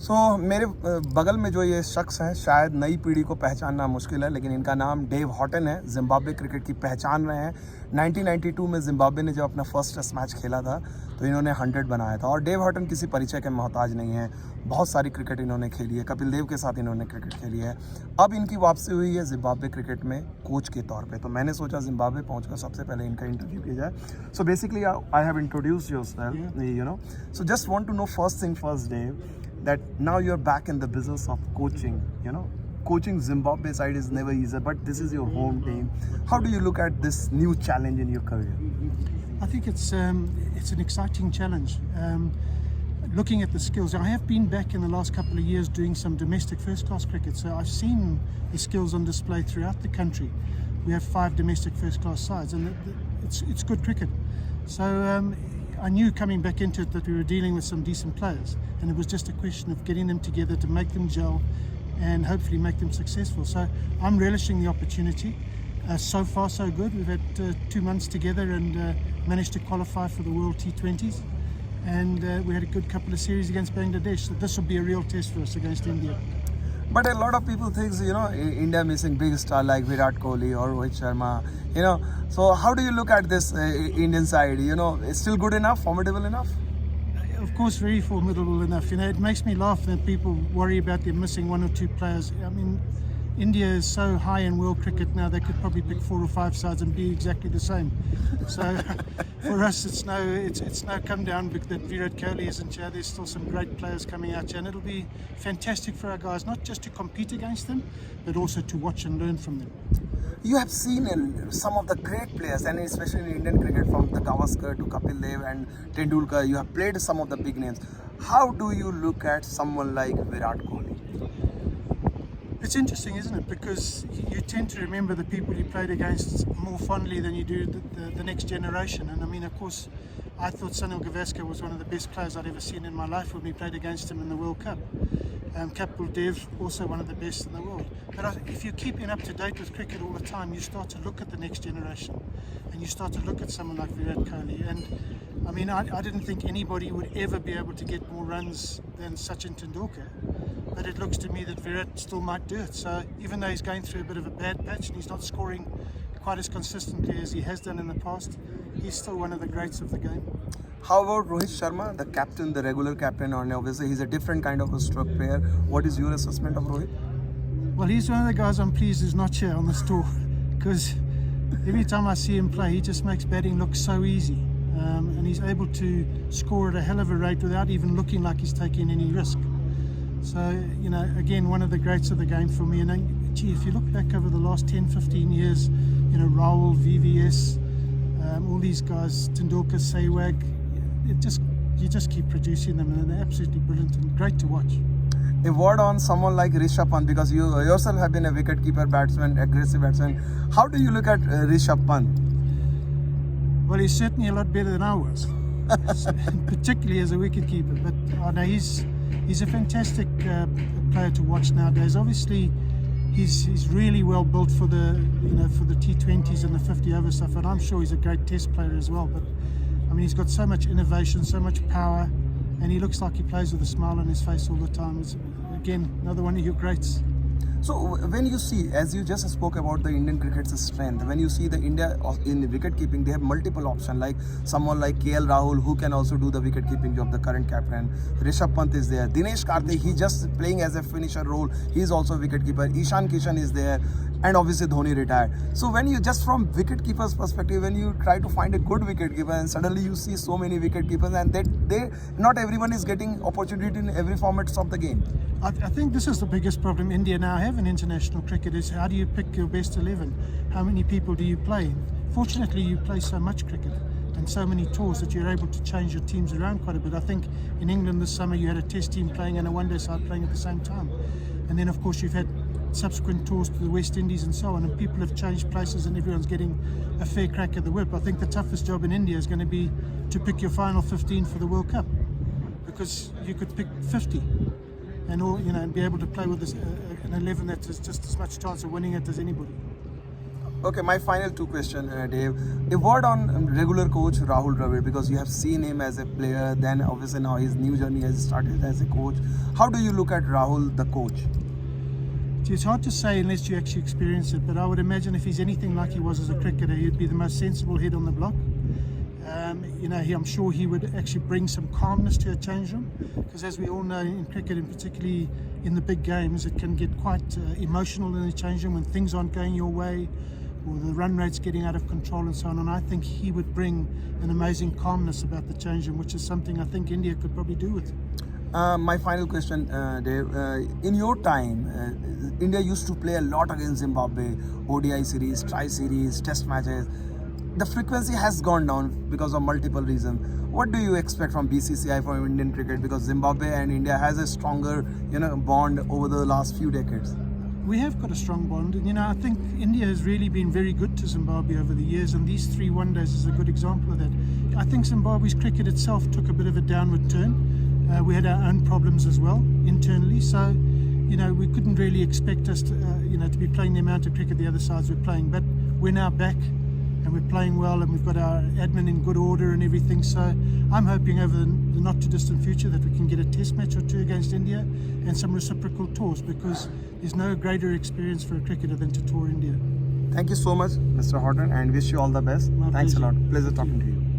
मेरे बगल में जो ये शख्स हैं, शायद नई पीढ़ी को पहचानना मुश्किल है, लेकिन इनका नाम डेव हॉटन है। जिम्बाब्वे क्रिकेट की पहचान रहे हैं। 1992 में जिम्बाब्वे ने जब अपना फर्स्ट टेस्ट मैच खेला था तो इन्होंने 100 बनाया था। और डेव हॉटन किसी परिचय के मोहताज नहीं है, बहुत सारी क्रिकेट इन्होंने खेली है। कपिल देव के साथ इन्होंने क्रिकेट खेली है। अब इनकी वापसी हुई है जिम्बाब्वे क्रिकेट में कोच के तौर पे। तो मैंने सोचा जिम्बाब्वे पहुंचकर सबसे पहले इनका इंटरव्यू किया जाए। So basically I have introduced yourself, you know. So just want to know first thing first, Dave, that now you're back in the business of coaching. You know, coaching Zimbabwe side is never easy, but this is your home team. How do you look at this new challenge in your career? I think it's an exciting challenge. Looking at the skills, I have been back in the last couple of years doing some domestic first-class cricket, so I've seen the skills on display throughout the country. We have 5 domestic first-class sides, and it's good cricket. So I knew coming back into it that we were dealing with some decent players, and it was just a question of getting them together to make them gel and hopefully make them successful. So I'm relishing the opportunity. So far so good. We've had 2 months together and managed to qualify for the World T20s, and we had a good couple of series against Bangladesh. So this will be a real test for us against India. But a lot of people think, you know, India missing big star like Virat Kohli or Rohit Sharma, you know. So how do you look at this Indian side? You know, it's still good enough, formidable enough? Of course, very formidable enough. You know, it makes me laugh that people worry about them missing 1 or 2 players. I mean, India is so high in world cricket now; they could probably pick 4 or 5 sides and be exactly the same. So, for us, it's no come down that Virat Kohli isn't here. There's still some great players coming out here, and it'll be fantastic for our guys, not just to compete against them, but also to watch and learn from them. You have seen some of the great players, and especially in Indian cricket, from the Gavaskar to Kapil Dev and Tendulkar. You have played some of the big names. How do you look at someone like Virat Kohli? It's interesting, isn't it? Because you tend to remember the people you played against more fondly than you do the next generation. And I mean, of course, I thought Sunil Gavaskar was one of the best players I'd ever seen in my life when we played against him in the World Cup. Kapil Dev, also one of the best in the world. But if you're keeping up to date with cricket all the time, you start to look at the next generation, and you start to look at someone like Virat Kohli. And I mean, I didn't think anybody would ever be able to get more runs than Sachin Tendulkar. But it looks to me that Virat still might do it. So even though he's going through a bit of a bad patch and he's not scoring quite as consistently as he has done in the past, he's still one of the greats of the game. How about Rohit Sharma, the captain, the regular captain? And obviously he's a different kind of a stroke player. What is your assessment of Rohit? Well, he's one of the guys I'm pleased is not here on this tour, because every time I see him play, he just makes batting look so easy. And he's able to score at a hell of a rate without even looking like he's taking any risk. So, you know, again, one of the greats of the game for me. And then, gee, if you look back over the last 10, 15 years, you know, Rahul, VVS, all these guys, Tendulkar, Sehwag, you just keep producing them, and they're absolutely brilliant and great to watch. A word on someone like Rishabh Pant, because you yourself have been a wicketkeeper batsman, aggressive batsman. How do you look at Rishabh Pant? Well, he's certainly a lot better than I was, particularly as a wicketkeeper. But I know he's a fantastic player to watch nowadays. Obviously, he's really well built for the T20s and the 50 over stuff, and I'm sure he's a great test player as well. But I mean, he's got so much innovation, so much power, and he looks like he plays with a smile on his face all the time. It's, again, another one of your greats. So when you see, as you just spoke about the Indian cricket's strength, when you see the India in wicket keeping, they have multiple options, like someone like KL Rahul, who can also do the wicket keeping job, the current captain. Rishabh Pant is there. Dinesh Karthik, he just playing as a finisher role. He is also a wicket keeper. Ishan Kishan is there. And obviously Dhoni retired. So when you just from wicket keeper's perspective, when you try to find a good wicket keeper, and suddenly you see so many wicket keepers, and they not everyone is getting opportunity in every formats of the game. I think this is the biggest problem India now have in international cricket, is how do you pick your best 11? How many people do you play? Fortunately, you play so much cricket and so many tours that you're able to change your teams around quite a bit. I think in England this summer you had a test team playing and a one-day side playing at the same time. And then of course you've had subsequent tours to the West Indies and so on, and people have changed places and everyone's getting a fair crack at the whip. I think the toughest job in India is going to be to pick your final 15 for the World Cup, because you could pick 50 and all, you know, and be able to play with an 11 that has just as much chance of winning it as anybody. Okay, my final two questions, Dave. A word on regular coach Rahul Dravid, because you have seen him as a player, then obviously now his new journey has started as a coach. How do you look at Rahul, the coach? It's hard to say unless you actually experience it, but I would imagine if he's anything like he was as a cricketer, he'd be the most sensible head on the block. I'm sure he would actually bring some calmness to a change room, because as we all know in cricket, and particularly in the big games, it can get quite emotional in the change room when things aren't going your way, or the run rate's getting out of control and so on. And I think he would bring an amazing calmness about the change room, which is something I think India could probably do with. My final question, Dave. In your time, India used to play a lot against Zimbabwe, ODI series, tri-series, test matches. The frequency has gone down because of multiple reasons. What do you expect from BCCI, from Indian cricket? Because Zimbabwe and India has a stronger, bond over the last few decades. We have got a strong bond, and I think India has really been very good to Zimbabwe over the years, and these 3 one-days is a good example of that. I think Zimbabwe's cricket itself took a bit of a downward turn. We had our own problems as well internally, so we couldn't really expect us to be playing the amount of cricket the other sides were playing. But we're now back, and we're playing well, and we've got our admin in good order and everything. So I'm hoping over the not too distant future that we can get a test match or 2 against India and some reciprocal tours, because there's no greater experience for a cricketer than to tour India. Thank you so much, Mr. Houghton, and wish you all the best. My Thanks pleasure. a lot. Pleasure talking to you.